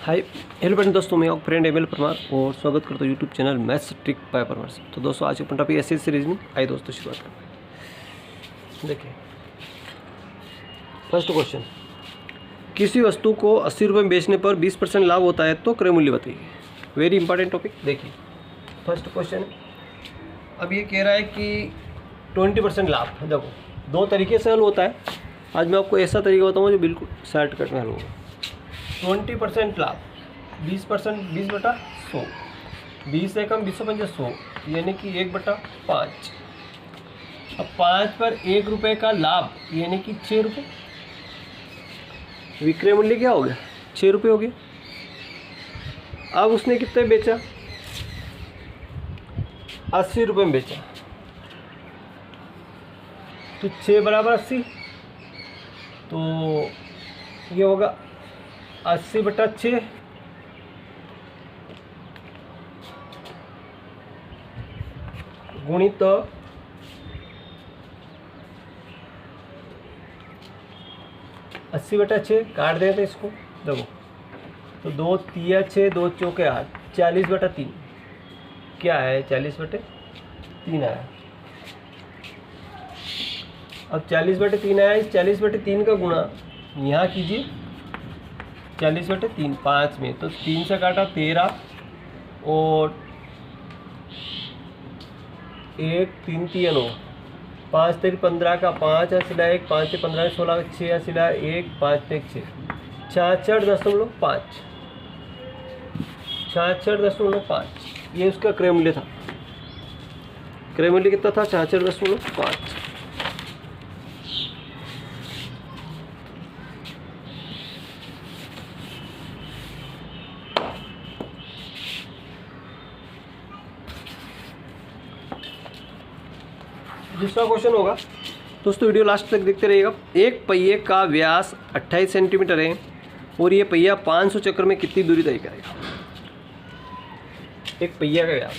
Hi hello friend, दोस्तों मैं आपका फ्रेंड एमएल परमार और स्वागत करता हूँ YouTube channel maths trick bye Parmar से। तो दोस्तों आज अपन टॉपिक एसएससी रीजनिंग। आइए दोस्तों शुरुआत करते हैं। देखिए फर्स्ट क्वेश्चन, किसी वस्तु को 80 रुपये में बेचने पर 20% लाभ होता है तो क्रय मूल्य बताइए। Very important topic. देखिए फर्स्ट क्वेश्चन, अब ये कह रहा है कि 20% लाभ। देखो दो तरीके से हल होता है। आज मैं आपको ऐसा तरीका बताऊँगा जो बिल्कुल शॉर्टकट में हल होगा। 20% लाभ, 20%, 20/100, 20 से कम 20/100 यानी कि 1/5। अब 5 पर 1 रुपये का लाभ यानी कि 6 रुपये। विक्रय मूल्य क्या हो गया? 6 रुपये हो गया। अब उसने कितने बेचा? 80 रुपये में बेचा। तो 6 बराबर 80, तो ये होगा 80/6 गुणित 80/6 काट देते हैं इसको। देखो तो 2 तिया 6, 2 चौके 8, 40/3 क्या है? 40/3 आया। अब 40/3 आया। इस 40/3 का गुणा यहाँ कीजिए 40/3 5 में, तो 3 से काटा 13 और 1 3 3 9, 5 3 15 का 5 सिला 1, 5 से 15 16 का 6 सिला 1, 5 1 6, 66.5, 66.5 ये उसका क्रय मूल्य था। क्रय मूल्य कितना था? 66.5। दूसरा क्वेश्चन होगा दोस्तों, वीडियो लास्ट तक देखते रहिएगा। एक पहिए का व्यास 28 सेंटीमीटर है और ये पहिया 500 चक्कर में कितनी दूरी तय करेगा? एक पहिया का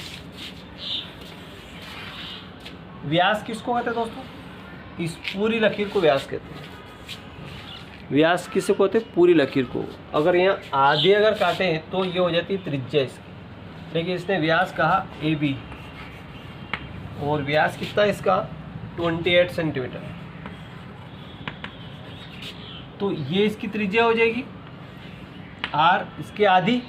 व्यास किसको कहते हैं दोस्तों? इस पूरी लकीर को व्यास कहते हैं। व्यास किसे कहते हैं? पूरी लकीर को। अगर यहाँ आधे अगर काटे हैं तो ये हो जाती है त्रिज्या इसकी। देखिए इसने व्यास कहा AB और व्यास कितना इसका? 28 सेंटीमीटर। तो ये इसकी त्रिज्या हो जाएगी R, इसके आधी,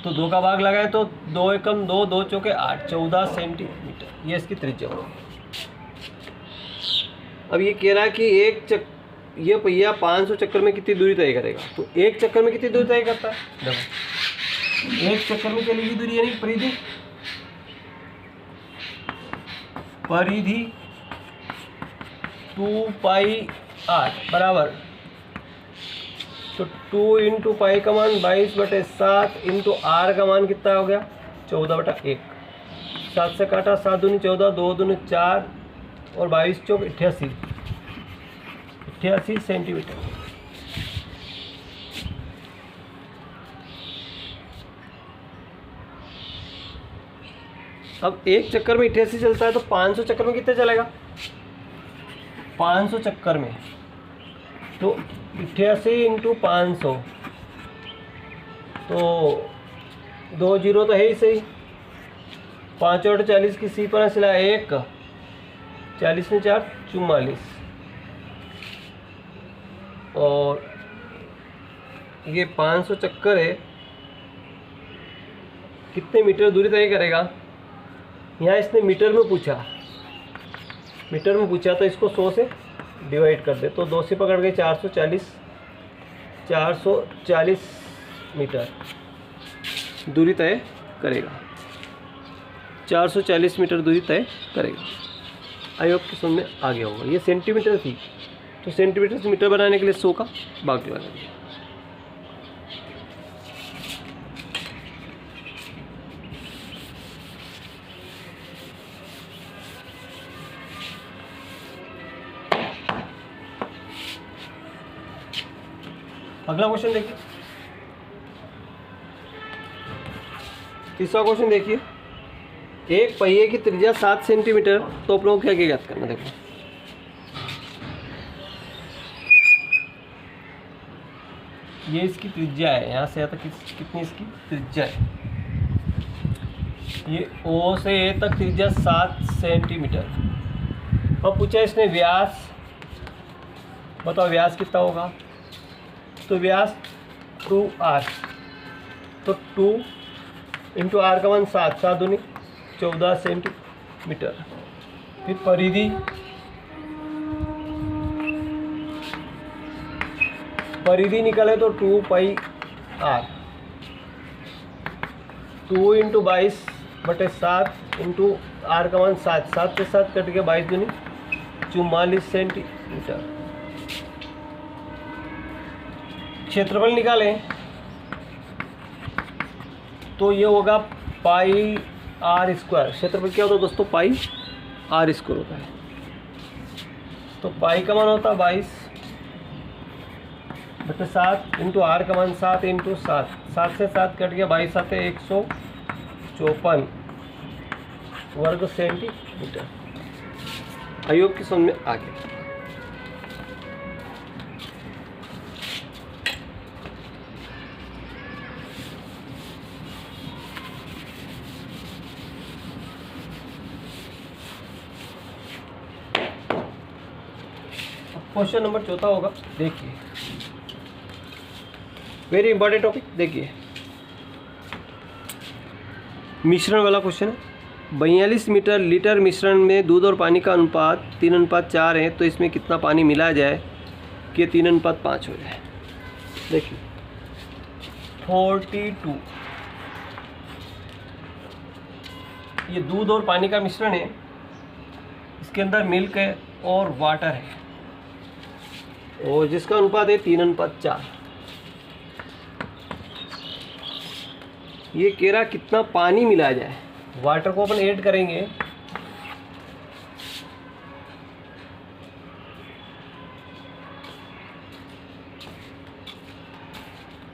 तो 2 का भाग लगाए तो 2 एकम 2, 2 चौके 8, 14 सेंटीमीटर ये इसकी त्रिज्या होगी। अब ये कह रहा है कि ये पहिया 500 चक्कर में कितनी दूरी तय करेगा। तो एक चक्कर में कितनी दूरी तय करता है? देखो एक चक्कर में चलेगी दूरी यानी परिधि 2πr बराबर, तो 2 × पाई का मान 22/7 × r का मान कितना हो गया? 14/1। 7 से काटा 7 दूनी 14, 2 दूनी 4 और 22 चौक 88 सेंटीमीटर। अब एक चक्कर में 88 चलता है तो 500 चक्कर में कितने चलेगा? 500 चक्कर में तो 88 × 500, तो 2 जीरो तो है ही सही। 5 और 40 की सी पर सिला 1, 40 में 4 44, और ये 500 चक्कर है। कितने मीटर दूरी तय करेगा? यहाँ इसने मीटर में पूछा, तो इसको 100 से डिवाइड कर दे, तो 2 से पकड़ गए 440 मीटर दूरी तय करेगा। 440 मीटर दूरी तय करेगा। आई होप कि समझ में आ गया होगा। ये सेंटीमीटर थी, तो सेंटीमीटर से मीटर बनाने के लिए 100 का भाग लगा दिया। अगला क्वेश्चन देखिए। तीसरा क्वेश्चन देखिए, एक पहिए की त्रिज्या 7 सेंटीमीटर, तो आप लोगों को क्या क्या ज्ञात करना? देखो ये इसकी त्रिज्या है, यहाँ से यहाँ तक कितनी इसकी त्रिज्या है। ये O से A तक त्रिज्या 7 सेंटीमीटर। अब पूछा इसने व्यास, बताओ व्यास कितना होगा। तो व्यास 2r, तो 2 इंटू आर का मान 7, 7 दूनी 14 सेंटीमीटर। फिर परिधि निकले तो 2 पाई r, 2 इंटू 22/7 इंटू आर का मान 7, 7 से 7 कट के 22 दूनी 44 सेंटीमीटर। क्षेत्रफल निकालें तो ये होगा पाई आर स्क्वायर। क्षेत्रफल क्या होता है दोस्तों, पाई आर स्क्वायर होता है। तो पाई का मान होता है 22/7 इंटू आर का मान 7 इंटू 7, 7 से 7 कट गया 22 आते 154 वर्ग सेंटीमीटर। आई होप की समझ में आ गया। क्वेश्चन नंबर 4 होगा, देखिए वेरी इंपॉर्टेंट टॉपिक। देखिए मिश्रण वाला क्वेश्चन है। 42 लीटर मिश्रण में दूध और पानी का अनुपात 3:4 है, तो इसमें कितना पानी मिलाया जाए कि 3:5 हो जाए। देखिए 42, ये दूध और पानी का मिश्रण है, इसके अंदर मिल्क है और वाटर है, और जिसका अनुपात है 3:4। ये कह रहा कितना पानी मिलाया जाए। वाटर को अपन ऐड करेंगे,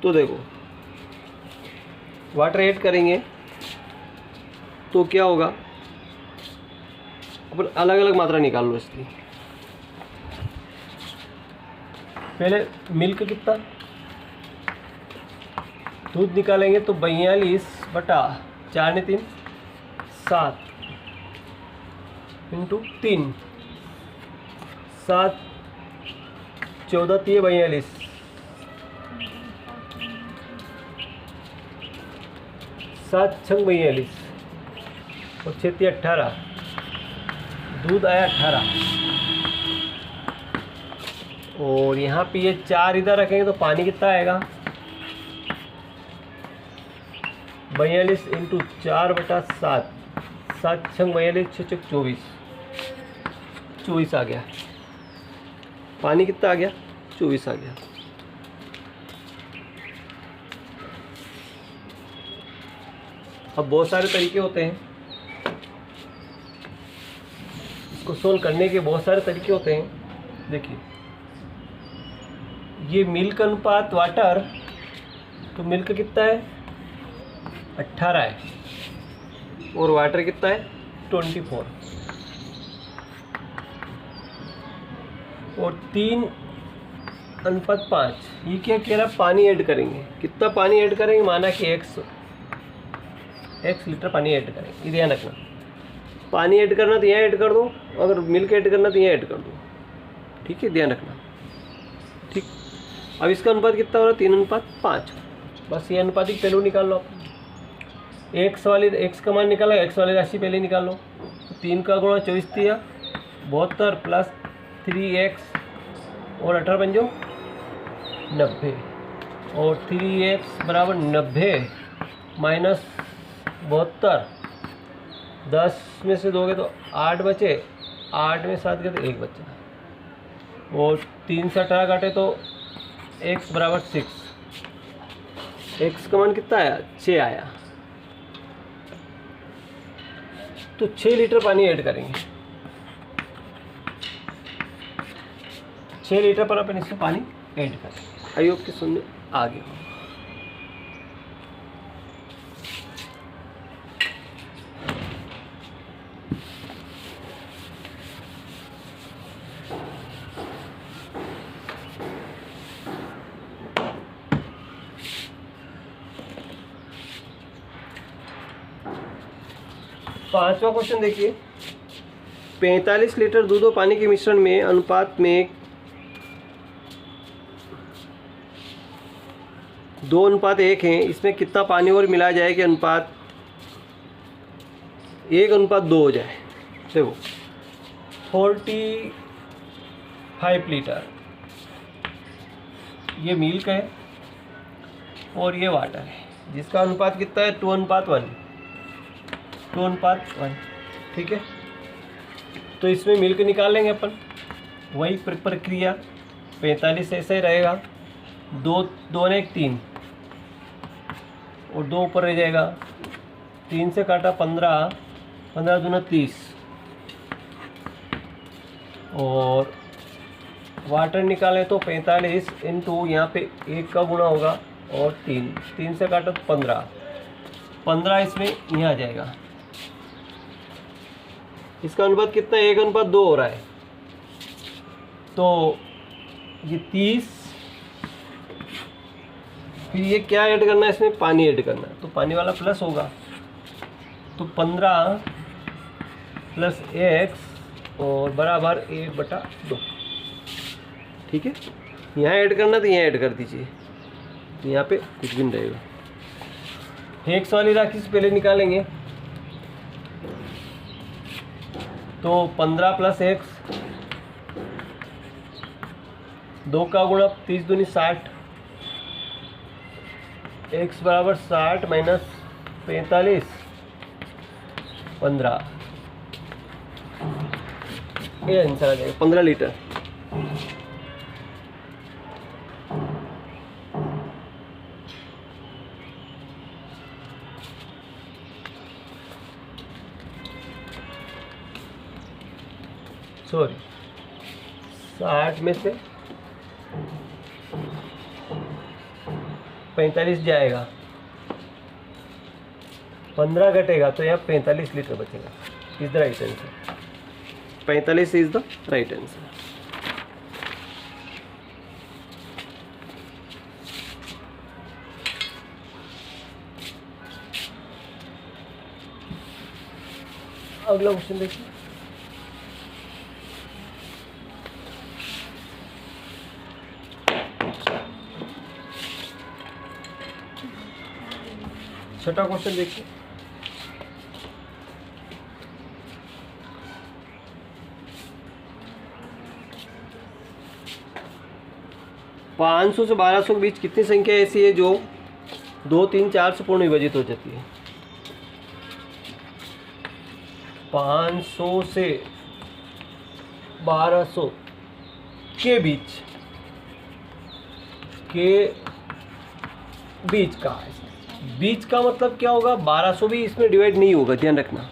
तो देखो वाटर ऐड करेंगे तो क्या होगा, अपन अलग अलग मात्रा निकाल लो इसकी। पहले मिल्क कितना, दूध निकालेंगे तो 42/4 ने 3 7 इंटू 3 7 14 3 42 7 6 42 और 6 3 18, दूध आया 18, और यहाँ पे ये 4 इधर रखेंगे तो पानी कितना आएगा, 42 इंटू 4/7, 7 6 42 6 6 24, 24 आ गया। पानी कितना आ गया, 24 आ गया। अब बहुत सारे तरीके होते हैं, इसको सोल्व करने के बहुत सारे तरीके होते हैं। देखिए ये मिल्क अनुपात वाटर, तो मिल्क कितना है 18 है, और वाटर कितना है 24, और 3:5। ये क्या कह रहा, पानी ऐड करेंगे। कितना पानी ऐड करेंगे, माना कि x लीटर पानी ऐड करेंगे। ये ध्यान रखना, पानी ऐड करना तो यहाँ ऐड कर दो, अगर मिल्क ऐड करना तो यहाँ ऐड कर दो, ठीक है, ध्यान रखना। ठीक, अब इसका अनुपात कितना हो रहा है 3:5। बस ये अनुपातिक पहलू निकाल लो आप। एक्स का मान निकाला, एक्स वाली राशि पहले निकाल लो। तो 3 का गुणा 24 दिया 72 प्लस 3x और 18 बन जाओ 90, और 3x बराबर 90 माइनस 72, 10 में से दोगे तो 8 बचे, 8 में 7 गए तो 1 बचा, और 3 से 18 काटे तो x बराबर 6। x का मान कितना आया, 6 आया। तो 6 लीटर पानी ऐड करेंगे। 6 लीटर पर अपन इसमें पानी ऐड करेंगे। आई होप कि सुनने आ गया हो। पांचवा क्वेश्चन देखिए, 45 लीटर दूध और पानी के मिश्रण में अनुपात में 2:1 है, इसमें कितना पानी और मिलाया जाए कि अनुपात 1:2 हो जाए। देखो 45 लीटर ये मिल्क है और ये वाटर है, जिसका अनुपात कितना है 2:1, 2:1, ठीक है। तो इसमें मिल्क निकाल लेंगे अपन, वही प्रक्रिया, 45 ऐसे ही रहेगा, 2 ने 1 3 और 2 ऊपर रह जाएगा, 3 से काटा 15, 15 दूना 30 और वाटर निकालें तो 45 इंटू यहाँ पे 1 का गुना होगा और 3 से काटा तो 15 इसमें यहाँ आ जाएगा। इसका अनुपात कितना है 1:2 हो रहा है, तो ये 30, फिर ये क्या ऐड करना है, इसमें पानी ऐड करना है, तो पानी वाला प्लस होगा, तो 15 + x और बराबर 1/2, ठीक है। यहाँ ऐड करना तो यहाँ ऐड कर दीजिए, तो यहाँ पे कुछ भी नहीं रहेगा। x वाली राशि से पहले निकालेंगे, तो 15 + x, 2 का गुणा 30 दूनी 60, x बराबर 60 - 45, 15, ये आंसर आ जाएगा 15 लीटर। सॉरी 60 में से 45 जाएगा, 15 घटेगा तो यहाँ 45 लीटर बचेगा। Is the right answer, 45 is the right answer. अगला क्वेश्चन देखिए, छठा क्वेश्चन देखिए, पाँच सौ से 1200 के बीच कितनी संख्या ऐसी है जो 2, 3, 4 से पूर्ण विभाजित हो जाती है। 500 से 1200 के बीच का, बीच का मतलब क्या होगा, 1200 भी इसमें डिवाइड नहीं होगा, ध्यान रखना।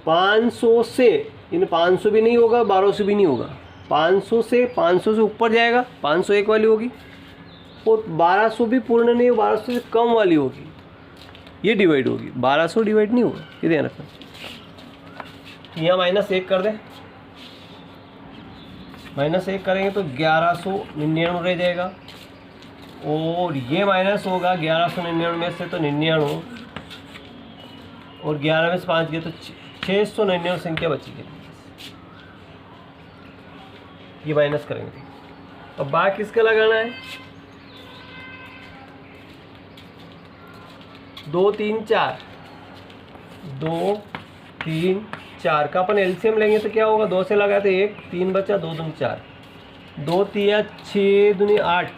500 से इन 500 भी नहीं होगा, 1200 भी नहीं होगा, 500 से ऊपर जाएगा, 501 वाली होगी, और 1200 भी पूर्ण नहीं, 1200 से कम वाली होगी, ये डिवाइड होगी, 1200 डिवाइड नहीं होगा, ये ध्यान रखना। यहाँ -1 कर दें, -1 करेंगे तो 1199 रह जाएगा, और ये माइनस होगा 1199 में से तो 99, और 11 में से 5 गए तो 699 संख्या बचेगी, ये माइनस करेंगे। अब बाकी किसका लगाना है, 2, 3, 4, 2, 3, 4 का अपन एलसीएम लेंगे तो क्या होगा, 2 से लगाए तो 1, 3 बचा, 2 दूनी 4, 2 तिया 6 दूनी 8,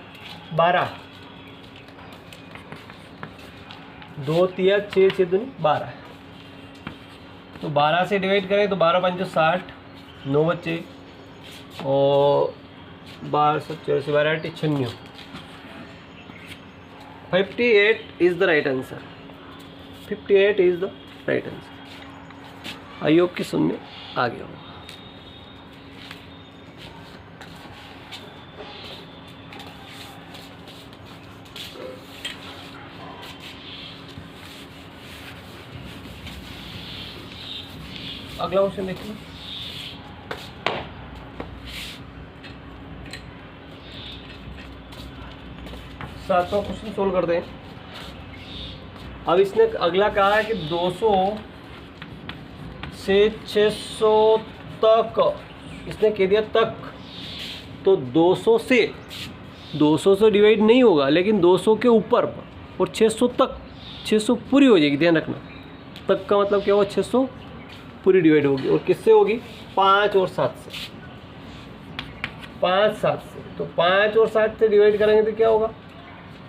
12, 2 तिया 6, 6 दूनी 12, तो 12 से डिवाइड करें तो 12 5 60, 9 बच्चे, और 12 84 12 96, 58 is the right answer, 58 is the right answer. I hope कि सुनने आ गया होगा। अगला क्वेश्चन देखिए, सातवां क्वेश्चन सोल्व करते हैं। अब इसने अगला कहा है कि 200 से 600 तक, इसने कह दिया तक, तो 200 से डिवाइड नहीं होगा, लेकिन 200 के ऊपर और 600 तक, 600 पूरी हो जाएगी, ध्यान रखना। तक का मतलब क्या हुआ, 600 पूरी डिवाइड होगी, और किससे होगी, 5 और 7 से, 5 7 से। तो 5 और 7 से डिवाइड करेंगे तो क्या होगा,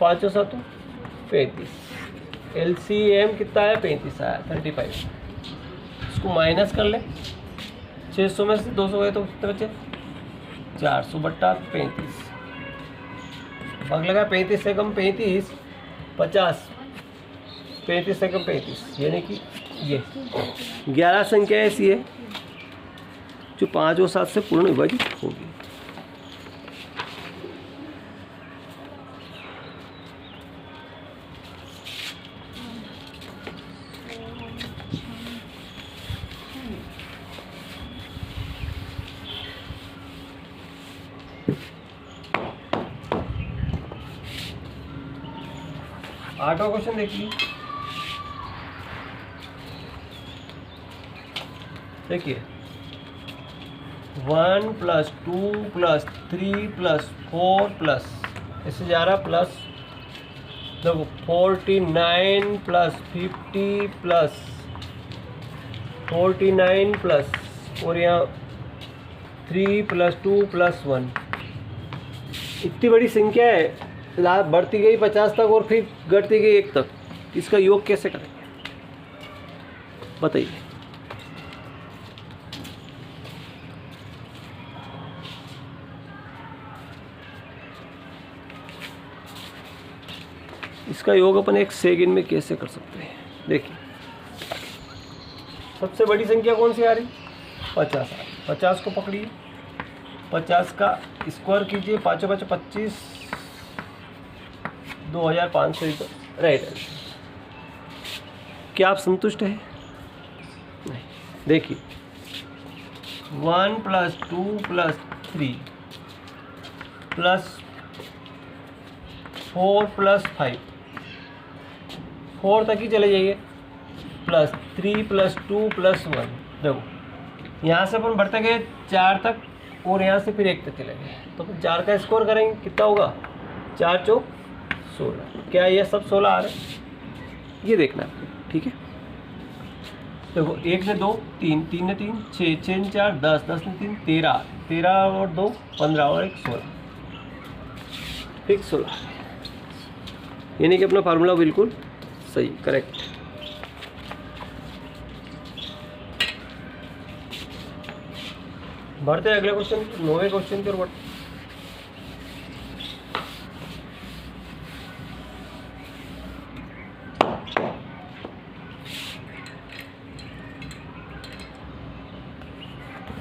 5 और 7 35, LCM कितना है, 35 आया, 35। इसको माइनस कर ले, 600 में से 200 गए तो कितने बचे, 400 बट्टा 35। भाग लगा 35 से कम 35, 50, 35 से कम 35, यानी कि ये 11 संख्या ऐसी है जो 5 और 7 से पूर्ण विभाजित होगी। आठवां क्वेश्चन देखिए, देखिए 1 + 2 + 3 + 4 प्लस ऐसे जा रहा प्लस, देखो 49 + 50 प्लस 49 प्लस, और यहाँ 3 + 2 + 1, इतनी बड़ी संख्या है, लाभ बढ़ती गई 50 तक और फिर घटती गई 1 तक, इसका योग कैसे करेंगे बताइए। इसका योग अपन 1 सेकंड में कैसे कर सकते हैं, देखिए सबसे बड़ी संख्या कौन सी आ रही, 50 आ रही, 50 को पकड़िए, 50 का स्क्वायर कीजिए, 5 5 25, 2500 इधर, राइट आंसर। क्या आप संतुष्ट हैं, नहीं। देखिए 1 + 2 + 3 + 4 + 5, 4 तक ही चले जाइए, प्लस 3 + 2 + 1, देखो यहाँ से अपन बढ़ते गए 4 तक, और यहाँ से फिर 1 तक चले गए, तो फिर 4 का स्कोर करेंगे, कितना होगा, 4 × 4 = 16। क्या ये सब 16 आ रहे हैं, ये देखना है, ठीक है। देखो 1 ने 2 3, 3 ने 3 6, 6 ने 4 10, 10 ने 3 13, 13 और 2 15 और 1 16, फिक्स 16, यानी कि अपना फार्मूला बिल्कुल सही, करेक्ट। बढ़ते हैं अगले क्वेश्चन, 9वें क्वेश्चन की ओर बढ़ते।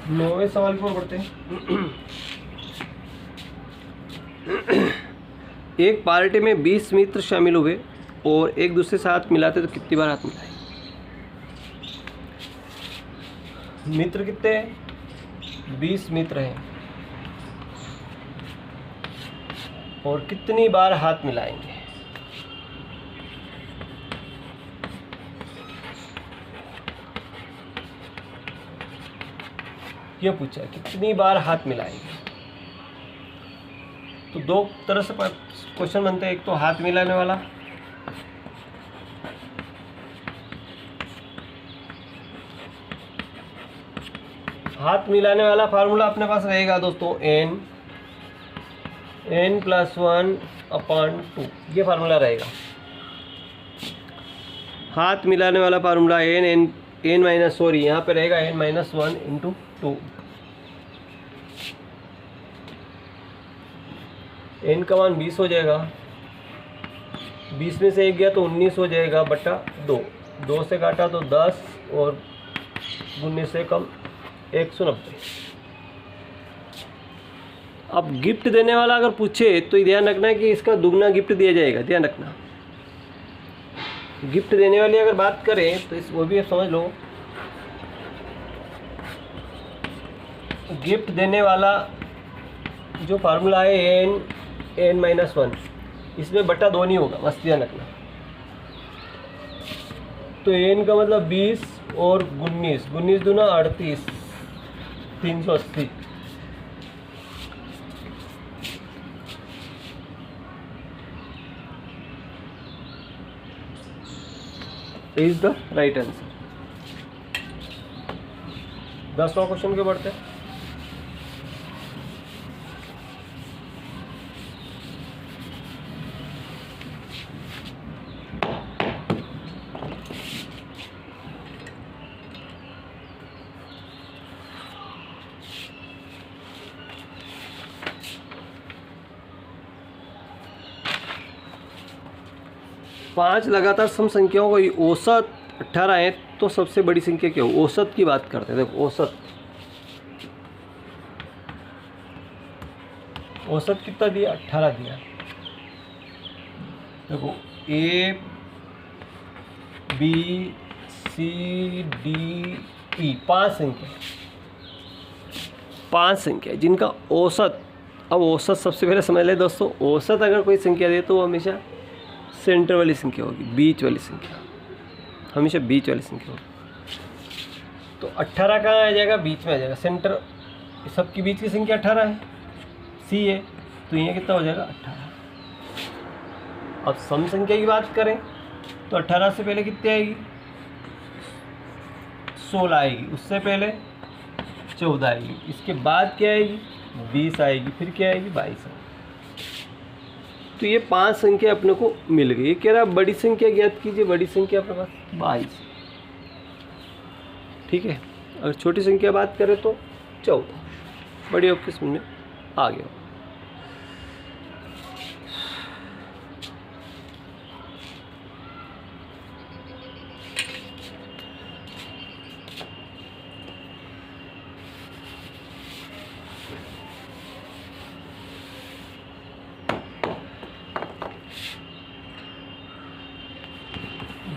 नौवें सवाल की ओर बढ़ते हैं। एक पार्टी में 20 मित्र शामिल हुए और एक दूसरे से हाथ मिलाते तो कितनी बार हाथ मिलाए, मित्र कितने हैं, 20 मित्र हैं, और कितनी बार हाथ मिलाएंगे, ये पूछा है, कितनी बार हाथ मिलाएंगे। तो दो तरह से क्वेश्चन बनते हैं, एक तो हाथ मिलाने वाला, हाथ मिलाने वाला फार्मूला अपने पास रहेगा दोस्तों, n + 1/2, ये फार्मूला रहेगा। हाथ मिलाने वाला फार्मूला यहाँ पे रहेगा n - 1 × 2, n का मान 20 हो जाएगा, 20 में से 1 गया तो 19 हो जाएगा बटा 2, 2 से काटा तो 10, और 19 से कम 190। अब गिफ्ट देने वाला अगर पूछे तो ध्यान रखना है कि इसका दुगना गिफ्ट दिया जाएगा, ध्यान रखना। गिफ्ट देने वाली अगर बात करें तो वो भी समझ लो, गिफ्ट देने वाला जो फार्मूला है n - 1, इसमें बटा 2 नहीं होगा, बस ध्यान रखना। तो n का मतलब 20 और 19, 19 दूना 38, 380। Is the right answer. 10वां क्वेश्चन के बढ़ते हैं। पांच लगातार सम संख्याओं का औसत 18 है तो सबसे बड़ी संख्या क्या हो? औसत की बात करते हैं। देखो औसत कितना दिया? 18 दिया। देखो A B C D E पांच संख्या जिनका औसत। अब औसत सबसे पहले समझ ले दोस्तों, औसत अगर कोई संख्या दे तो वो हमेशा सेंटर वाली संख्या होगी, बीच वाली संख्या, हमेशा बीच वाली संख्या होगी। तो 18 कहाँ आ जाएगा? बीच में आ जाएगा। सेंटर सबकी बीच की संख्या 18 है, सी है, तो ये कितना हो जाएगा? 18। अब सम संख्या की बात करें तो 18 से पहले कितनी आएगी? 16 आएगी, उससे पहले 14 आएगी, इसके बाद क्या आएगी? 20 आएगी, फिर क्या आएगी? 22 आएगी। तो ये पांच संख्या अपने को मिल गई। कह रहा बड़ी संख्या ज्ञात कीजिए। बड़ी संख्या अपने पास 22, ठीक है। अगर छोटी संख्या बात करें तो 14। बड़ी आपके सामने आ गया।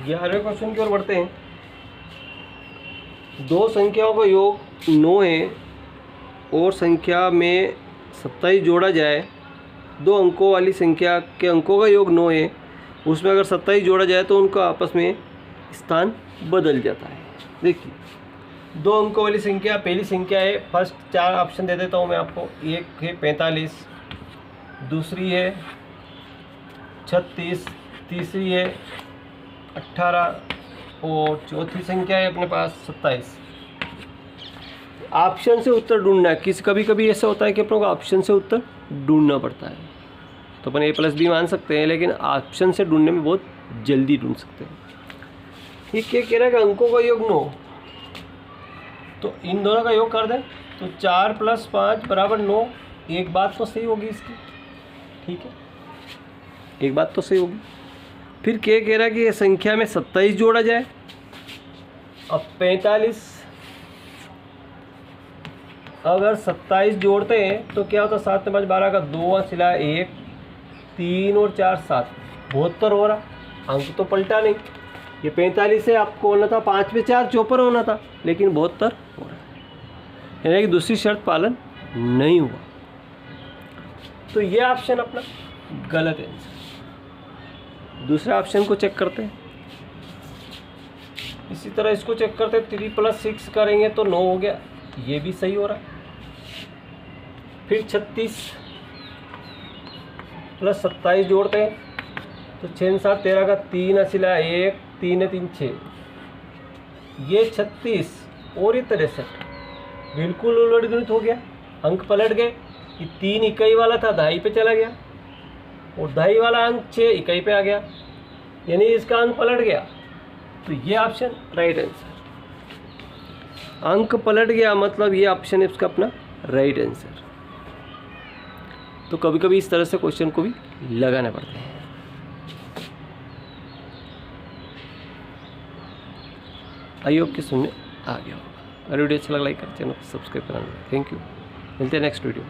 ग्यारहवें क्वेश्चन की ओर बढ़ते हैं। दो संख्याओं का योग 9 है और संख्या में 27 जोड़ा जाए। दो अंकों वाली संख्या के अंकों का योग 9 है, उसमें अगर 27 जोड़ा जाए तो उनका आपस में स्थान बदल जाता है। देखिए दो अंकों वाली संख्या, पहली संख्या है, फर्स्ट 4 ऑप्शन दे देता हूँ मैं आपको। एक है 45, दूसरी है 36, तीसरी है 18 और चौथी संख्या है अपने पास 27। ऑप्शन से उत्तर ढूंढना है। कभी कभी ऐसा होता है कि अपने को ऑप्शन से उत्तर ढूंढना पड़ता है, तो अपन A+B मान सकते हैं, लेकिन ऑप्शन से ढूंढने में बहुत जल्दी ढूंढ सकते हैं। ये क्या कह रहा है कि अंकों का योग 9, तो इन दोनों का योग कर दें तो 4 + 5 = 9। एक बात तो सही होगी इसकी, ठीक है, एक बात तो सही होगी। फिर क्या कह रहा है कि ये संख्या में 27 जोड़ा जाए। अब 45 अगर 27 जोड़ते हैं तो क्या होता है? 7 × 5 = 12 का 2 सिला 1, 3 और 4 7, 72 हो रहा। अंक तो पलटा नहीं। ये 45 से आपको होना था 5 में 4 54 होना था, लेकिन 72 हो रहा है, यानी कि दूसरी शर्त पालन नहीं हुआ। तो ये ऑप्शन अपना गलत है। दूसरे ऑप्शन को चेक करते हैं। इसी तरह इसको चेक करते हैं। 3 + 6 करेंगे तो 9 हो गया, ये भी सही हो रहा है। फिर 36 + 27 जोड़ते हैं तो 6 × 7 13 का 3 सिला 1, 3 3 6, ये 36 और ये 63, बिल्कुल उलट गणित हो गया। अंक पलट गए। ये 3 इकाई वाला था, 2.5 पे चला गया, और 2.5 वाला अंक 6 इकाई पे आ गया, यानी इसका अंक पलट गया। तो ये ऑप्शन राइट आंसर। अंक पलट गया मतलब ये ऑप्शन है इसका अपना राइट आंसर। तो कभी कभी इस तरह से क्वेश्चन को भी लगाना पड़ता है। आई होप कि सुनने आ गया होगा। अगर वीडियो अच्छा लगा लाइक कर, चैनल को सब्सक्राइब कराना। Thank you. मिलते हैं नेक्स्ट वीडियो।